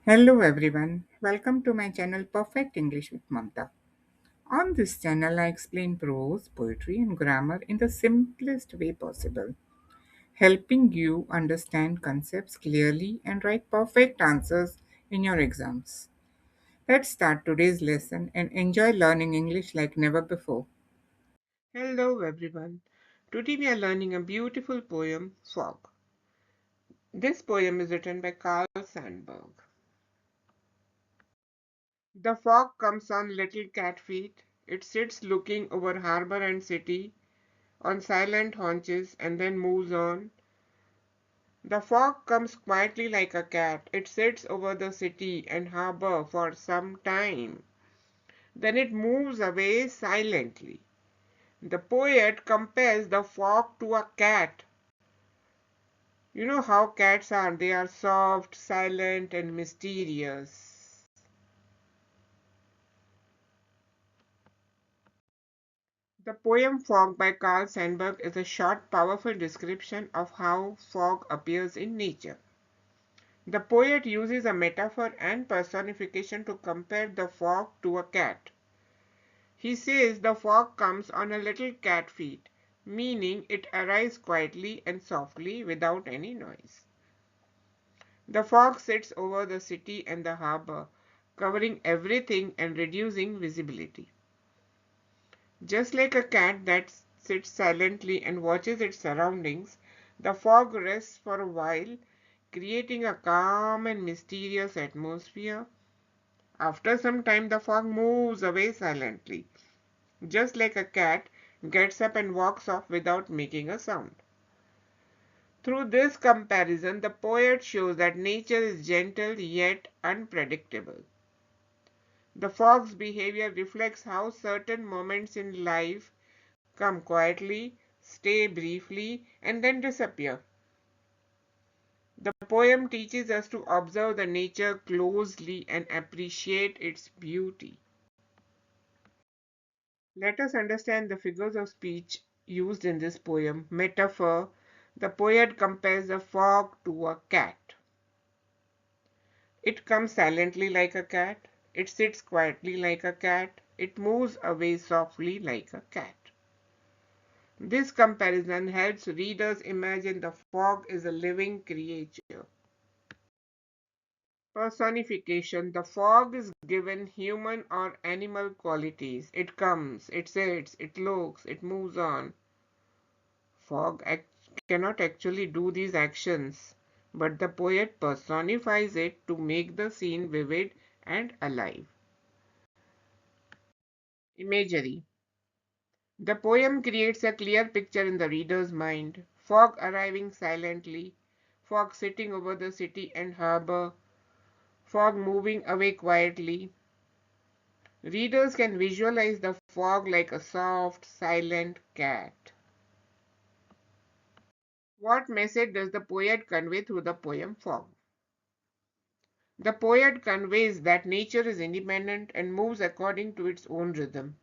Hello everyone, welcome to my channel Perfect English with Mamta. On this channel, I explain prose, poetry, and grammar in the simplest way possible, helping you understand concepts clearly and write perfect answers in your exams. Let's start today's lesson and enjoy learning English like never before. Hello everyone. Today we are learning a beautiful poem, Fog. This poem is written by Carl Sandburg. The fog comes on little cat feet. It sits looking over harbor and city on silent haunches and then moves on. The fog comes quietly like a cat. It sits over the city and harbor for some time. Then it moves away silently. The poet compares the fog to a cat. You know how cats are. They are soft, silent, and mysterious. The poem Fog by Carl Sandburg is a short, powerful description of how fog appears in nature. The poet uses a metaphor and personification to compare the fog to a cat. He says the fog comes on a little cat feet, meaning it arrives quietly and softly without any noise. The fog sits over the city and the harbor, covering everything and reducing visibility. Just like a cat that sits silently and watches its surroundings, the fog rests for a while, creating a calm and mysterious atmosphere. After some time, the fog moves away silently, just like a cat gets up and walks off without making a sound. Through this comparison, the poet shows that nature is gentle yet unpredictable. The fog's behavior reflects how certain moments in life come quietly, stay briefly, and then disappear. The poem teaches us to observe the nature closely and appreciate its beauty. Let us understand the figures of speech used in this poem. Metaphor: the poet compares the fog to a cat. It comes silently like a cat. It sits quietly like a cat. It moves away softly like a cat. This comparison helps readers imagine the fog is a living creature. Personification: the fog is given human or animal qualities. It comes, it sits, it looks, it moves on. Cannot actually do these actions, but the poet personifies it to make the scene vivid and alive. Imagery: the poem creates a clear picture in the reader's mind. Fog arriving silently, fog sitting over the city and harbor, fog moving away quietly. Readers can visualize the fog like a soft, silent cat. What message does the poet convey through the poem Fog? The poet conveys that nature is independent and moves according to its own rhythm.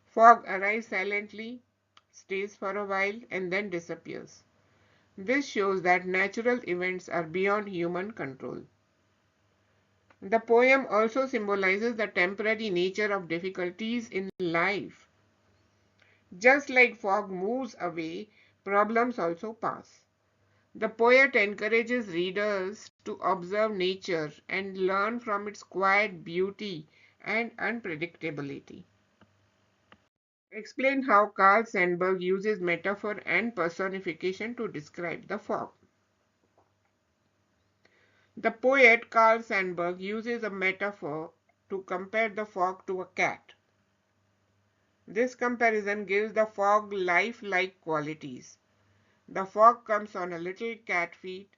Fog arrives silently, stays for a while, and then disappears. This shows that natural events are beyond human control. The poem also symbolizes the temporary nature of difficulties in life. Just like fog moves away, problems also pass. The poet encourages readers to observe nature and learn from its quiet beauty and unpredictability. Explain how Carl Sandburg uses metaphor and personification to describe the fog. The poet Carl Sandburg uses a metaphor to compare the fog to a cat. This comparison gives the fog life-like qualities. The fog comes on a little cat feet,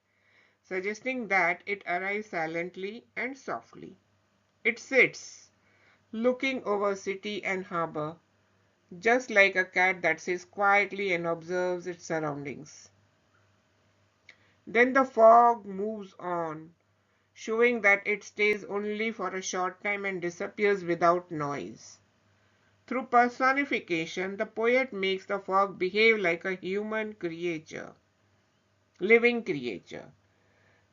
suggesting that it arrives silently and softly. It sits, looking over city and harbor, just like a cat that sits quietly and observes its surroundings. Then the fog moves on, showing that it stays only for a short time and disappears without noise. Through personification, the poet makes the fog behave like a human creature, living creature.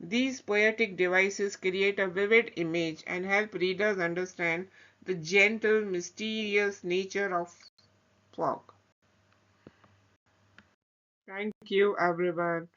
These poetic devices create a vivid image and help readers understand the gentle, mysterious nature of fog. Thank you, everyone.